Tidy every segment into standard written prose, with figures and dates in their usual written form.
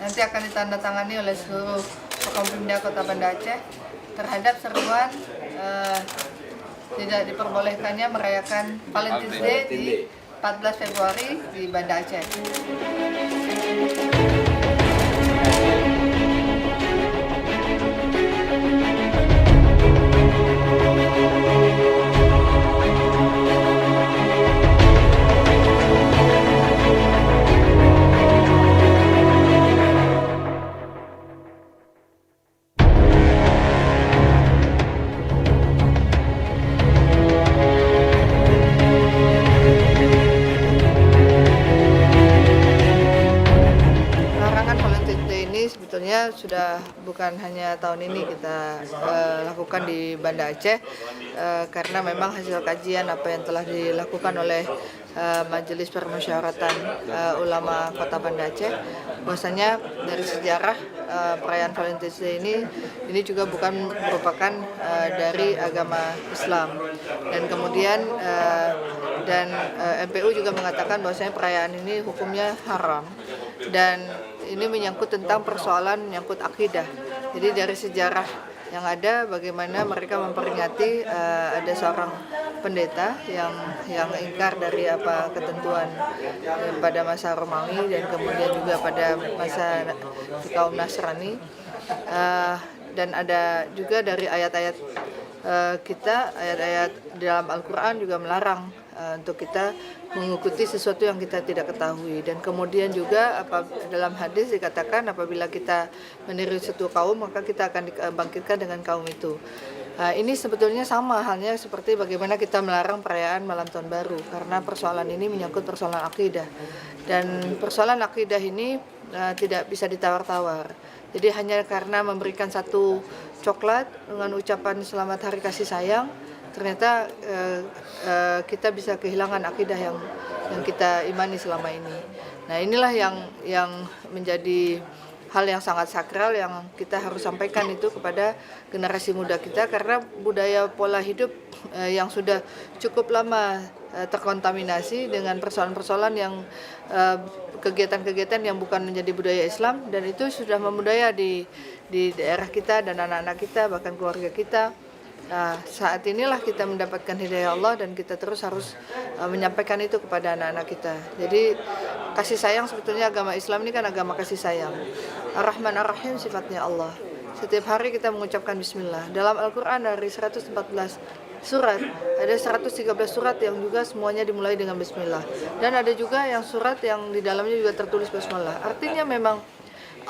Nanti akan ditandatangani oleh seluruh Forkompimda Kota Banda Aceh terhadap seruan tidak diperbolehkannya merayakan Valentine's Day di 14 Februari di Banda Aceh. Sebetulnya sudah bukan hanya tahun ini kita lakukan di Banda Aceh karena memang hasil kajian apa yang telah dilakukan oleh Majelis Permusyawaratan Ulama Kota Banda Aceh, bahwasanya dari sejarah perayaan Valentine's Day ini juga bukan merupakan dari agama Islam, dan kemudian MPU juga mengatakan bahwasanya perayaan ini hukumnya haram dan ini menyangkut tentang persoalan menyangkut akidah. Jadi dari sejarah yang ada, bagaimana mereka memperingati ada seorang pendeta yang ingkar dari apa ketentuan pada masa Romawi dan kemudian juga pada masa kaum Nasrani, dan ada juga dari ayat-ayat kita, ayat-ayat dalam Al-Quran juga melarang untuk kita mengikuti sesuatu yang kita tidak ketahui. Dan kemudian juga dalam hadis dikatakan apabila kita meniru satu kaum maka kita akan dibangkitkan dengan kaum itu. Ini sebetulnya sama halnya seperti bagaimana kita melarang perayaan malam tahun baru, karena persoalan ini menyangkut persoalan akidah, dan persoalan akidah ini tidak bisa ditawar-tawar. Jadi hanya karena memberikan satu coklat dengan ucapan selamat hari kasih sayang, ternyata kita bisa kehilangan akidah yang kita imani selama ini. Nah, inilah yang menjadi hal yang sangat sakral yang kita harus sampaikan itu kepada generasi muda kita, karena budaya pola hidup yang sudah cukup lama terkontaminasi dengan persoalan-persoalan yang kegiatan-kegiatan yang bukan menjadi budaya Islam, dan itu sudah membudaya di daerah kita dan anak-anak kita, bahkan keluarga kita. Nah, saat inilah kita mendapatkan hidayah Allah dan kita terus harus menyampaikan itu kepada anak-anak kita. Jadi kasih sayang, sebetulnya agama Islam ini kan agama kasih sayang. Ar-Rahman Ar-Rahim sifatnya Allah. Setiap hari kita mengucapkan bismillah. Dalam Al-Quran dari 114 surat, ada 113 surat yang juga semuanya dimulai dengan bismillah. Dan ada juga yang surat yang di dalamnya juga tertulis bismillah. Artinya memang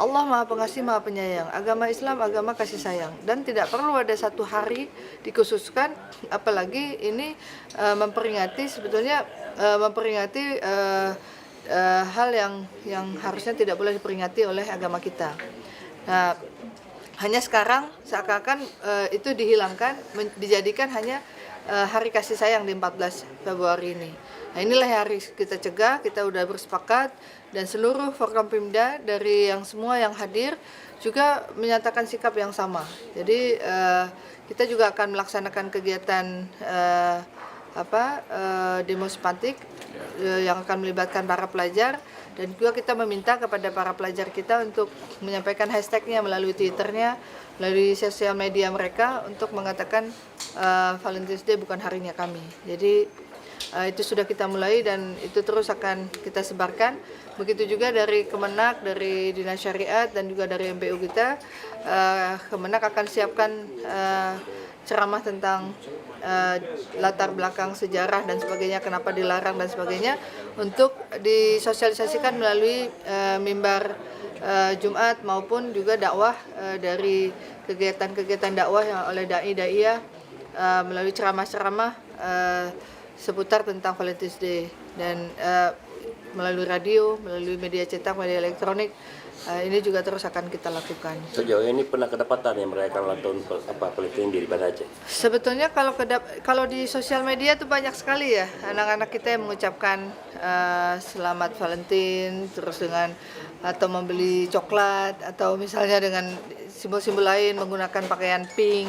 Allah Maha Pengasih, Maha Penyayang. Agama Islam agama kasih sayang, dan tidak perlu ada satu hari dikhususkan, apalagi ini memperingati hal yang harusnya tidak boleh diperingati oleh agama kita. Nah, hanya sekarang seakan-akan itu dihilangkan, dijadikan hanya hari kasih sayang di 14 Februari ini. Nah, inilah yang harus kita cegah. Kita sudah bersepakat dan seluruh Forkompimda dari yang semua yang hadir juga menyatakan sikap yang sama. Jadi kita juga akan melaksanakan kegiatan demo sepantik yang akan melibatkan para pelajar, dan juga kita meminta kepada para pelajar kita untuk menyampaikan hashtagnya melalui Twitternya, melalui sosial media mereka, untuk mengatakan Valentine's Day bukan harinya kami. Jadi itu sudah kita mulai dan itu terus akan kita sebarkan. Begitu juga dari Kemenak, dari Dinas Syariat, dan juga dari MPU kita. Kemenak akan siapkan ceramah tentang latar belakang sejarah dan sebagainya, kenapa dilarang dan sebagainya, untuk disosialisasikan melalui mimbar Jumat maupun juga dakwah dari kegiatan-kegiatan dakwah yang oleh dai-daiyah melalui ceramah-ceramah seputar tentang Valentine's Day, dan melalui radio, melalui media cetak, media elektronik, ini juga terus akan kita lakukan. Sejauh ini pernah kedapatan yang merayakan ulang tahun Valentine di Banda Aceh? Sebetulnya kalau di sosial media itu banyak sekali ya anak-anak kita yang mengucapkan selamat Valentine, terus dengan atau membeli coklat, atau misalnya dengan simbol-simbol lain menggunakan pakaian pink,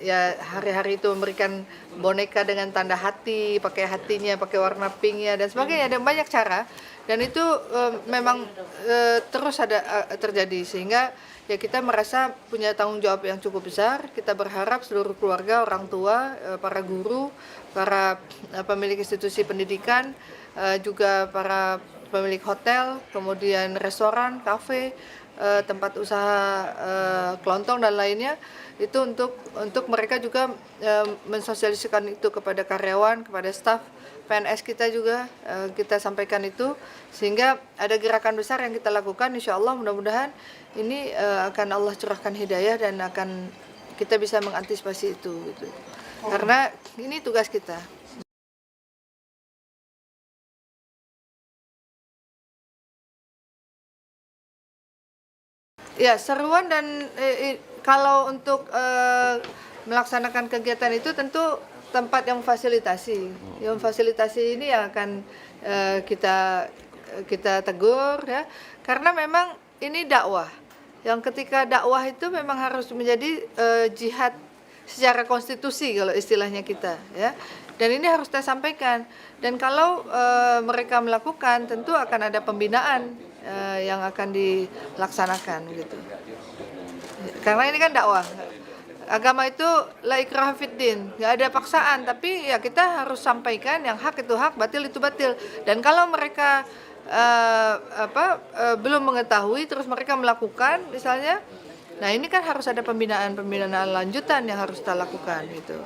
ya hari-hari itu memberikan boneka dengan tanda hati, pakai hatinya, pakai warna pinknya dan sebagainya. Ada banyak cara dan itu memang terus ada terjadi sehingga ya kita merasa punya tanggung jawab yang cukup besar. Kita berharap seluruh keluarga, orang tua, para guru, para pemilik institusi pendidikan, juga para pemilik hotel, kemudian restoran, kafe, tempat usaha kelontong dan lainnya itu untuk mereka juga mensosialisasikan itu kepada karyawan, kepada staf PNS kita juga kita sampaikan itu sehingga ada gerakan besar yang kita lakukan. Insya Allah mudah-mudahan ini akan Allah curahkan hidayah dan akan kita bisa mengantisipasi itu gitu. Karena ini tugas kita. Ya, seruan dan kalau untuk melaksanakan kegiatan itu tentu tempat yang memfasilitasi. Yang memfasilitasi ini yang akan kita tegur ya. Karena memang ini dakwah. Yang ketika dakwah itu memang harus menjadi jihad secara konstitusi kalau istilahnya kita ya. Dan ini harus kita sampaikan. Dan kalau mereka melakukan tentu akan ada pembinaan yang akan dilaksanakan gitu. Karena ini kan dakwah. Agama itu la ikraha fiddin, nggak ada paksaan, tapi ya kita harus sampaikan yang hak itu hak, batil itu batil. Dan kalau mereka belum mengetahui terus mereka melakukan misalnya, nah ini kan harus ada pembinaan lanjutan yang harus kita lakukan gitu.